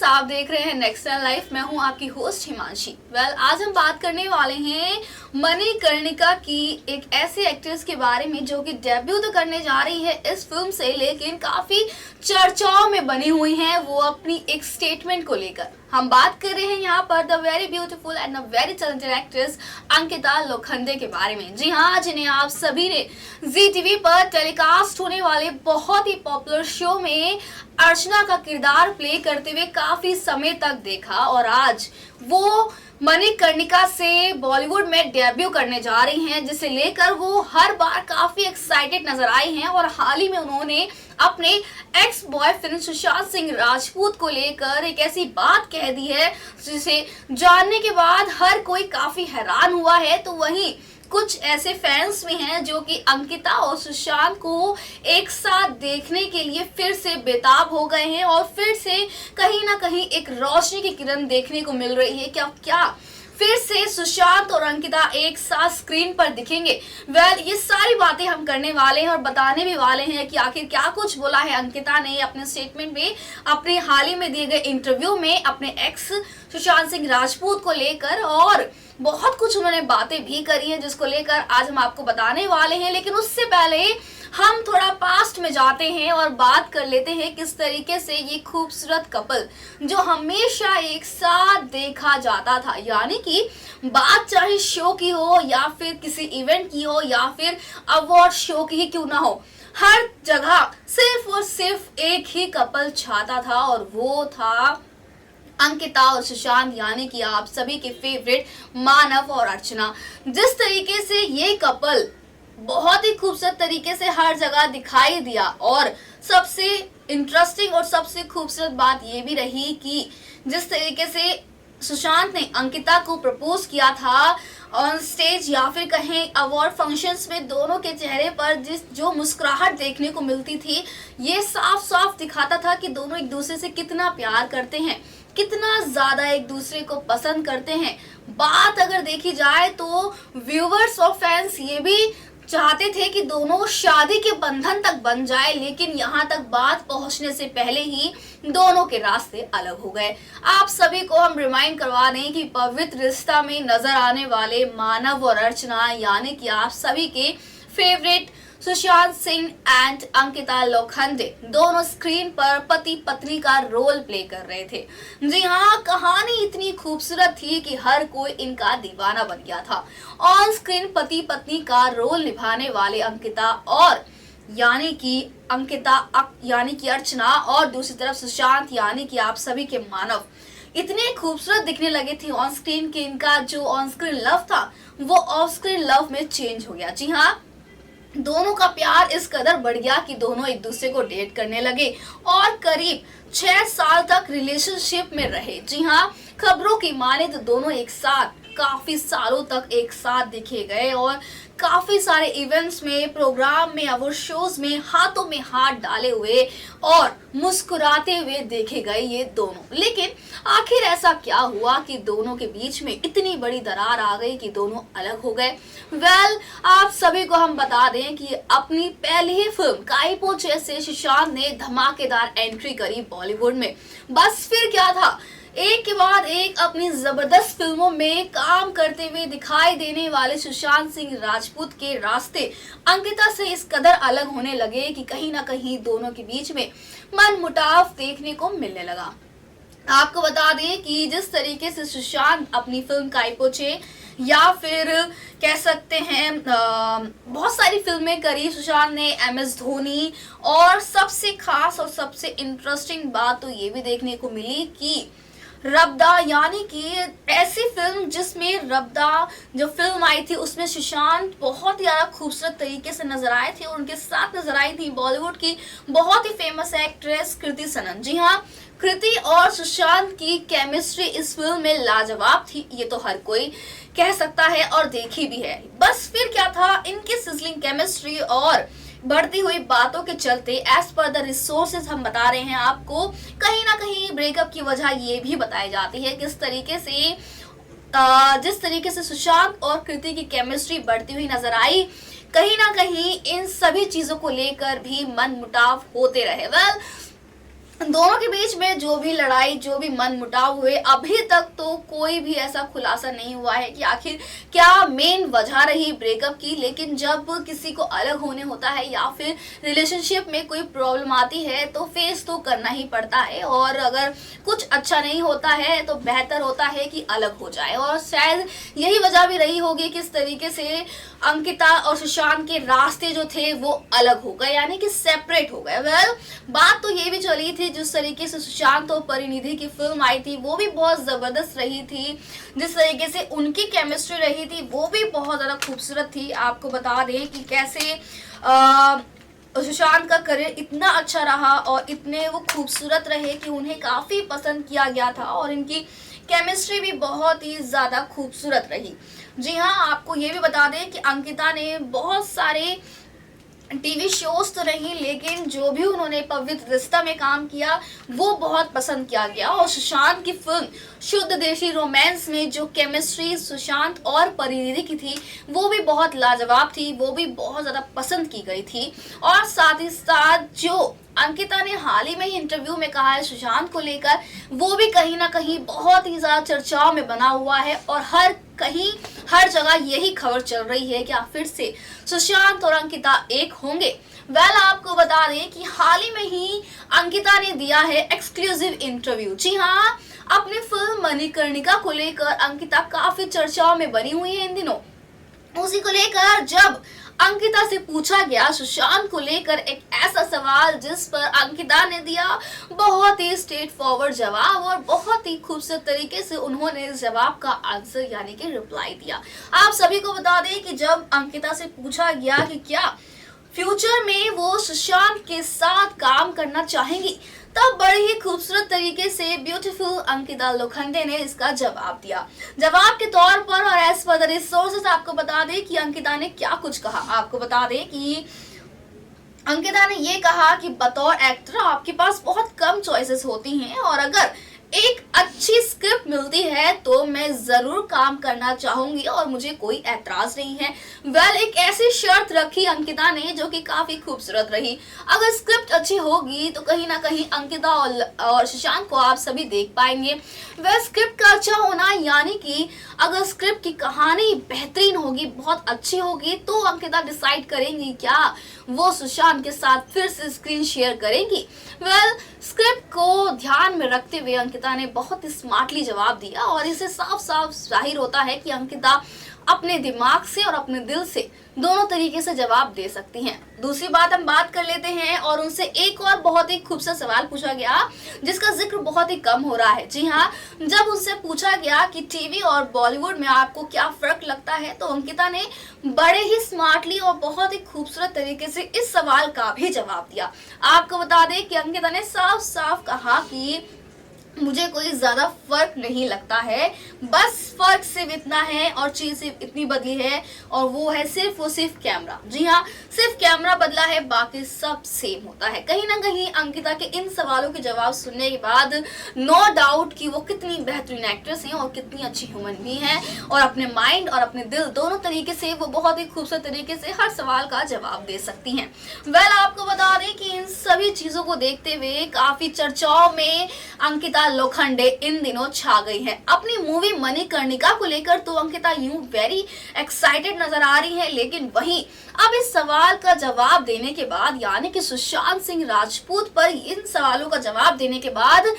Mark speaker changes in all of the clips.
Speaker 1: आप देख रहे हैं नेक्स्ट लाइफ। मैं हूं आपकी होस्ट हिमांशी। आज हम बात करने वाले हैं मणिकर्णिका की, एक ऐसी एक्ट्रेस के बारे में जो कि डेब्यू तो करने जा रही है इस फिल्म से, लेकिन काफी चर्चाओं में बनी हुई है वो अपनी एक स्टेटमेंट को लेकर। हम बात कर रहे हैं यहाँ पर the very beautiful and the very talented actress Ankita Lokhande के बारे में। जी हाँ, जिन्हें आप सभी ने जी टीवी पर टेलीकास्ट होने वाले बहुत ही पॉपुलर शो में अर्चना का किरदार प्ले करते हुए काफी समय तक देखा, और आज वो मणिकर्णिका से बॉलीवुड में डेब्यू करने जा रही हैं, जिसे लेकर वो हर बार काफी एक्साइटेड नजर आई हैं। और हाल ही में उन्होंने अपने एक्स बॉयफ्रेंड सुशांत सिंह राजपूत को लेकर एक ऐसी बात कह दी है जिसे जानने के बाद हर कोई काफी हैरान हुआ है। तो वहीं कुछ ऐसे फैंस भी हैं जो कि अंकिता और सुशांत को एक साथ देखने के लिए फिर से बेताब हो गए हैं, और फिर से कहीं ना कहीं एक रोशनी की किरण देखने को मिल रही है। क्या फिर से सुशांत और अंकिता एक साथ स्क्रीन पर दिखेंगे? ये सारी बातें हम करने वाले हैं और बताने भी वाले हैं कि आखिर क्या कुछ बोला है अंकिता ने अपने स्टेटमेंट में, अपने हाल ही में दिए गए इंटरव्यू में अपने एक्स सुशांत सिंह राजपूत को लेकर, और बहुत कुछ उन्होंने बातें भी करी हैं जिसको लेकर आज हम आपको बताने वाले हैं। लेकिन उससे पहले हम थोड़ा पास्ट में जाते हैं और बात कर लेते हैं किस तरीके से ये खूबसूरत कपल जो हमेशा एक साथ देखा जाता था, यानी कि बात चाहे शो की हो या फिर किसी इवेंट की हो या फिर अवार्ड शो की ही क्यों ना हो, हर जगह सिर्फ और सिर्फ एक ही कपल छाता था, और वो था अंकिता और सुशांत, यानी कि आप सभी के फेवरेट मानव और अर्चना। जिस तरीके से ये कपल बहुत ही खूबसूरत तरीके से हर जगह दिखाई दिया, और सबसे इंटरेस्टिंग और सबसे खूबसूरत बात ये भी रही कि जिस तरीके से सुशांत ने अंकिता को प्रपोज किया था ऑन स्टेज या फिर कहें अवार्ड फंक्शंस में, दोनों के चेहरे पर जो मुस्कुराहट देखने को मिलती थी, ये साफ साफ दिखाता था कि दोनों एक दूसरे से कितना प्यार करते हैं, कितना ज्यादा एक दूसरे को पसंद करते हैं। बात अगर देखी जाए तो व्यूवर्स और फैंस ये भी चाहते थे कि दोनों शादी के बंधन तक बन जाए, लेकिन यहाँ तक बात पहुँचने से पहले ही दोनों के रास्ते अलग हो गए। आप सभी को हम रिमाइंड करवा दें कि पवित्र रिश्ता में नजर आने वाले मानव और अर्चना, यानी कि आप सभी के फेवरेट सुशांत सिंह एंड अंकिता लोखंडे, दोनों स्क्रीन पर पति पत्नी का रोल प्ले कर रहे थे। जी हाँ, कहानी इतनी खूबसूरत थी कि हर कोई इनका दीवाना बन गया था। ऑन स्क्रीन पति पत्नी का रोल निभाने वाले अंकिता और यानी कि अर्चना, और दूसरी तरफ सुशांत यानी कि आप सभी के मानव, इतने खूबसूरत दिखने लगे थे ऑन स्क्रीन कि इनका जो ऑन स्क्रीन लव था वो ऑफ स्क्रीन लव में चेंज हो गया। जी हाँ, दोनों का प्यार इस कदर बढ़ गया कि दोनों एक दूसरे को डेट करने लगे और करीब 6 साल तक रिलेशनशिप में रहे। जी हाँ, खबरों की माने तो दोनों एक साथ काफी सालों तक एक साथ दिखे गए, और काफी सारे इवेंट्स में, प्रोग्राम में, अवार्ड शोज में हाथों में हाथ डाले हुए और मुस्कुराते हुए देखे गए ये दोनों। लेकिन आखिर ऐसा क्या हुआ कि दोनों के बीच में इतनी बड़ी दरार आ गई कि दोनों अलग हो गए? आप सभी को हम बता दें कि अपनी पहली ही फिल्म काई पो चे से सुशांत ने धमाकेदार एंट्री करी बॉलीवुड में। बस फिर क्या था, एक के बाद एक अपनी जबरदस्त फिल्मों में काम करते हुए दिखाई देने वाले सुशांत सिंह राजपूत के रास्ते अंकिता से इस कदर अलग होने लगे कि कहीं ना कहीं दोनों के बीच में मनमुटाव देखने को मिलने लगा। आपको बता दें कि जिस तरीके से सुशांत अपनी फिल्म काई पो चे या फिर कह सकते हैं बहुत सारी फिल्में करी सुशांत ने, MS धोनी, और सबसे खास और सबसे इंटरेस्टिंग बात तो ये भी देखने को मिली कि रब्दा, यानी कि ऐसी फिल्म जिसमें रब्दा जो फिल्म आई थी उसमें सुशांत बहुत ही ज्यादा खूबसूरत तरीके से नजर आए थे, और उनके साथ नजर आई थी बॉलीवुड की बहुत ही फेमस एक्ट्रेस कृति सनन। जी हाँ, कृति और सुशांत की केमिस्ट्री इस फिल्म में लाजवाब थी, ये तो हर कोई कह सकता है और देखी भी है। बस फिर क्या था, इनकी सिजलिंग केमिस्ट्री और बढ़ती हुई बातों के चलते एज पर द रिसोर्सेज हम बता रहे हैं आपको, कहीं ना कहीं ब्रेकअप की वजह ये भी बताई जाती है किस तरीके से जिस तरीके से सुशांत और कृति की केमिस्ट्री बढ़ती हुई नजर आई, कहीं ना कहीं इन सभी चीजों को लेकर भी मनमुटाव होते रहे। दोनों के बीच में जो भी लड़ाई, जो भी मनमुटाव हुए, अभी तक तो कोई भी ऐसा खुलासा नहीं हुआ है कि आखिर क्या मेन वजह रही ब्रेकअप की। लेकिन जब किसी को अलग होने होता है या फिर रिलेशनशिप में कोई प्रॉब्लम आती है तो फेस तो करना ही पड़ता है, और अगर कुछ अच्छा नहीं होता है तो बेहतर होता है कि अलग हो जाए। और शायद यही वजह भी रही होगी किस तरीके से अंकिता और सुशांत के रास्ते जो थे वो अलग हो गए, यानी कि सेपरेट हो गए। वेल, बात तो ये भी चली थी जिस तरीके से सुशांत और परिनिधि की फिल्म आई थी वो भी बहुत जबरदस्त रही थी, जिस तरीके से उनकी केमिस्ट्री रही थी वो भी बहुत ज्यादा खूबसूरत थी। आपको बता दें कि कैसे सुशांत का करियर इतना अच्छा रहा और इतने वो खूबसूरत रहे कि उन्हें काफी पसंद किया गया था, और इनकी केमिस्ट्री भी बहुत ही ज्यादा खूबसूरत रही। जी हाँ, आपको ये भी बता दें कि अंकिता ने बहुत सारे टीवी शोज तो नहीं, लेकिन जो भी उन्होंने पवित्र रिश्ता में काम किया वो बहुत पसंद किया गया। और सुशांत की फिल्म शुद्ध देशी रोमांस में जो केमिस्ट्री सुशांत और परिनिधि की थी वो भी बहुत लाजवाब थी, वो भी बहुत ज्यादा पसंद की गई थी। और साथ ही साथ जो अंकिता ने हाल ही में ही इंटरव्यू में कहा है सुशांत को लेकर, वो भी कहीं ना कहीं बहुत ही ज्यादा चर्चाओं में बना हुआ है, और हर जगह यही खबर चल रही है कि फिर से सुशांत और अंकिता एक होंगे। वेल, आपको बता दें कि हाल ही में ही अंकिता ने दिया है एक्सक्लूसिव इंटरव्यू। जी हाँ, अपनी फिल्म मणिकर्णिका को लेकर अंकिता काफी चर्चाओं में बनी हुई है इन दिनों। उसी को लेकर जब अंकिता से पूछा गया सुशांत को लेकर एक ऐसा सवाल जिस पर अंकिता ने दिया बहुत ही स्ट्रेट फॉरवर्ड जवाब, और बहुत ही खूबसूरत तरीके से उन्होंने इस जवाब का आंसर यानी कि रिप्लाई दिया। आप सभी को बता दें कि जब अंकिता से पूछा गया कि क्या फ्यूचर में वो सुशांत के साथ काम करना चाहेंगी, तब बड़ी ही खूबसूरत तरीके से ब्यूटीफुल अंकिता लोखंडे ने इसका जवाब दिया। जवाब के तौर पर और एज पर द रिसोर्सेज आपको बता दें कि अंकिता ने क्या कुछ कहा। आपको बता दें कि अंकिता ने ये कहा कि बतौर एक्टर आपके पास बहुत कम चॉइसेस होती हैं, और अगर एक अच्छी स्क्रिप्ट मिलती है तो मैं जरूर काम करना चाहूंगी और मुझे कोई ऐतराज नहीं है। वेल, एक ऐसी शर्त रखी अंकिता ने जो कि काफी खूबसूरत रही। अगर स्क्रिप्ट अच्छी होगी तो कहीं ना कहीं अंकिता और सुशांत को आप सभी देख पाएंगे। वेल, स्क्रिप्ट का अच्छा होना यानी कि अगर स्क्रिप्ट की कहानी बेहतरीन होगी, बहुत अच्छी होगी, तो अंकिता डिसाइड करेंगी क्या वो सुशांत के साथ फिर से स्क्रीन शेयर करेंगी। वेल, स्क्रिप्ट को ध्यान में रखते हुए अंकिता ने बहुत ही स्मार्टली जवाब दिया, और इसे साफ साफ जाहिर होता है कि अंकिता अपने दिमाग से और अपने दिल से दोनों तरीके से जवाब दे सकती हैं। दूसरी बात हम बात कर लेते हैं, और उनसे एक और बहुत ही खूबसूरत सवाल पूछा गया जिसका जिक्र बहुत ही कम हो रहा है। जी हाँ, जब उनसे पूछा गया कि टीवी और बॉलीवुड में आपको क्या फर्क लगता है, तो अंकिता ने बड़े ही स्मार्टली और बहुत ही खूबसूरत तरीके से इस सवाल का भी जवाब दिया। आपको बता दें कि अंकिता ने साफ साफ कहा कि मुझे कोई ज्यादा फर्क नहीं लगता है, बस फर्क सिर्फ इतना है और चीज सिर्फ इतनी बदली है, और वो है सिर्फ कैमरा। जी हाँ, सिर्फ कैमरा बदला है, बाकी सब सेम होता है। कहीं ना कहीं अंकिता के इन सवालों के जवाब सुनने के बाद नो डाउट कि वो कितनी बेहतरीन एक्ट्रेस हैं और कितनी अच्छी ह्यूमन भी हैं, और अपने माइंड और अपने दिल दोनों तरीके से वो बहुत ही खूबसूरत तरीके से हर सवाल का जवाब दे सकती हैं। वेल, आपको बता दें कि इन सभी चीजों को देखते हुए काफी चर्चाओं में अंकिता लोखंडे इन दिनों छा गई है। अपनी मूवी मणिकर्णिका को लेकर तो अंकिता यूं वेरी एक्साइटेड नजर आ रही है, लेकिन वहीं अब इस सवाल का जवाब देने के बाद, यानी कि सुशांत सिंह राजपूत पर इन सवालों का जवाब देने के बाद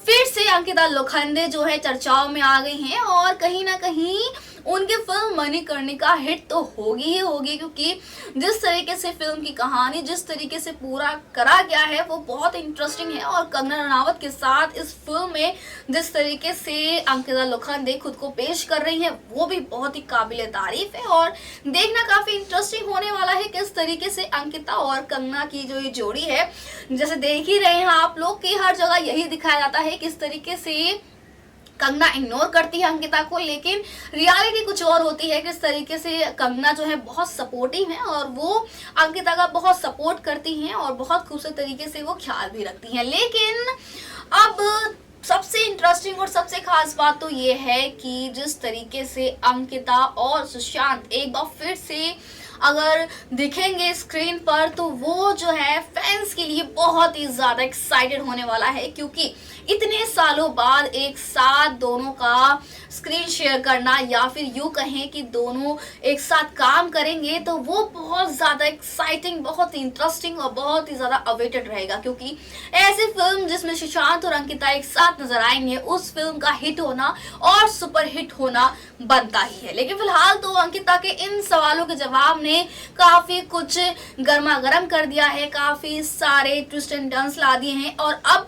Speaker 1: फिर से अंकिता लोखंडे जो है चर्चाओं में आ गई हैं, और कहीं ना कहीं उनकी फिल्म मणिकर्णिका हिट तो होगी ही होगी, क्योंकि जिस तरीके से फिल्म की कहानी, जिस तरीके से पूरा करा गया है वो बहुत इंटरेस्टिंग है। और कंगना रनावत के साथ इस फिल्म में जिस तरीके से अंकिता लोखंडे खुद को पेश कर रही है वो भी बहुत ही काबिले तारीफ है, और देखना काफी इंटरेस्टिंग होने वाला है किस तरीके से अंकिता और कंगना की जो ये जोड़ी है, जैसे देख ही रहे हैं आप लोग कि हर जगह यही दिखाया जाता है किस तरीके से कंगना इग्नोर करती है अंकिता को, लेकिन रियलिटी कुछ और होती है। किस तरीके से कंगना जो है बहुत सपोर्टिव है और वो अंकिता का बहुत सपोर्ट करती हैं और बहुत खूबसूरत तरीके से वो ख्याल भी रखती हैं। लेकिन अब सबसे इंटरेस्टिंग और सबसे खास बात तो ये है कि जिस तरीके से अंकिता और सुशांत एक बार फिर से अगर दिखेंगे स्क्रीन पर तो वो जो है फैंस के लिए बहुत ही ज़्यादा एक्साइटेड होने वाला है, क्योंकि इतने सालों बाद एक साथ दोनों का स्क्रीन शेयर करना या फिर यूँ कहें कि दोनों एक साथ काम करेंगे तो वो बहुत ज़्यादा एक्साइटिंग, बहुत ही इंटरेस्टिंग और बहुत ही ज़्यादा अवेटेड रहेगा। क्योंकि ऐसी फिल्म जिसमें सुशांत और अंकिता एक साथ नजर आएंगे, उस फिल्म का हिट होना और सुपर हिट होना बनता ही है। लेकिन फिलहाल तो अंकिता के इन सवालों के जवाब ने काफ़ी कुछ गर्मा गर्म कर दिया है, काफ़ी सारे ट्विस्ट एंड टर्न्स ला दिए हैं और अब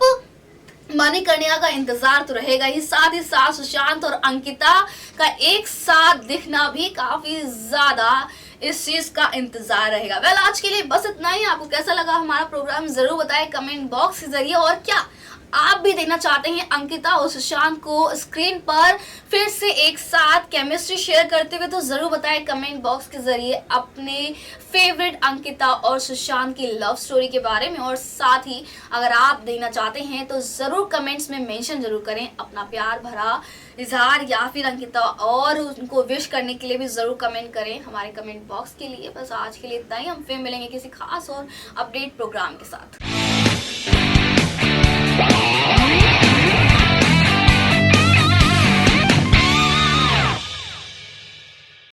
Speaker 1: मणिकर्णिका का इंतजार तो रहेगा ही साथ सुशांत और अंकिता का एक साथ दिखना भी काफी ज्यादा इस चीज का इंतजार रहेगा। वेल आज के लिए बस इतना ही। आपको कैसा लगा हमारा प्रोग्राम जरूर बताएं कमेंट बॉक्स के जरिए, और क्या आप भी देखना चाहते हैं अंकिता और सुशांत को स्क्रीन पर फिर से एक साथ केमिस्ट्री शेयर करते हुए, तो जरूर बताएं कमेंट बॉक्स के जरिए अपने फेवरेट अंकिता और सुशांत की लव स्टोरी के बारे में। और साथ ही अगर आप देखना चाहते हैं तो जरूर कमेंट्स में मेंशन जरूर करें अपना प्यार भरा इजहार, या फिर अंकिता और उनको विश करने के लिए भी जरूर कमेंट करें हमारे कमेंट बॉक्स के लिए। बस आज के लिए इतना ही। हम फिर मिलेंगे किसी खास और अपडेट प्रोग्राम के साथ।